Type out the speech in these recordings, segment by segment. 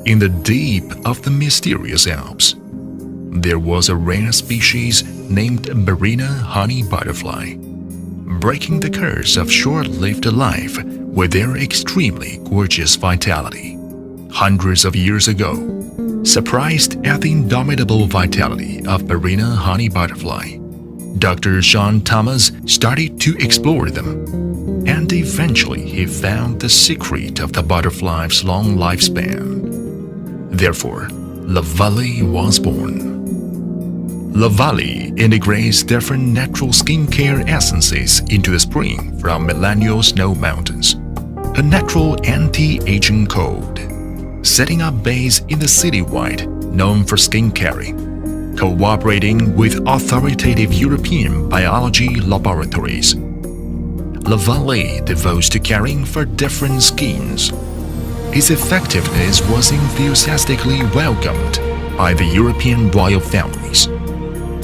In the deep of the mysterious Alps, there was a rare species named Barina honey butterfly, breaking the curse of short-lived life with their extremely gorgeous vitality. Hundreds of years ago, surprised at the indomitable vitality of Barina honey butterfly, Dr. Sean Thomas started to explore them, and eventually he found the secret of the butterfly's long lifespan. Therefore, Lavally was born. Lavally integrates different natural skincare essences into the spring from millennial snow mountains, a natural anti-aging code, setting up base in the citywide known for skincare, cooperating with authoritative European biology laboratories. Lavally devotes to caring for different skins. His effectiveness was enthusiastically welcomed by the European royal families.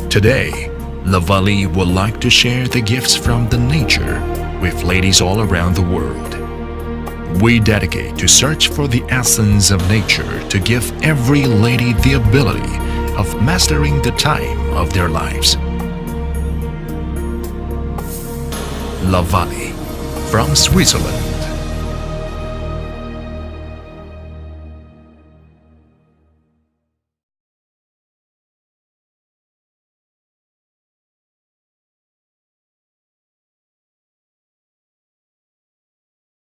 Today, Lavally would like to share the gifts from the nature with ladies all around the world. We dedicate to search for the essence of nature to give every lady the ability of mastering the time of their lives. Lavally, from Switzerland.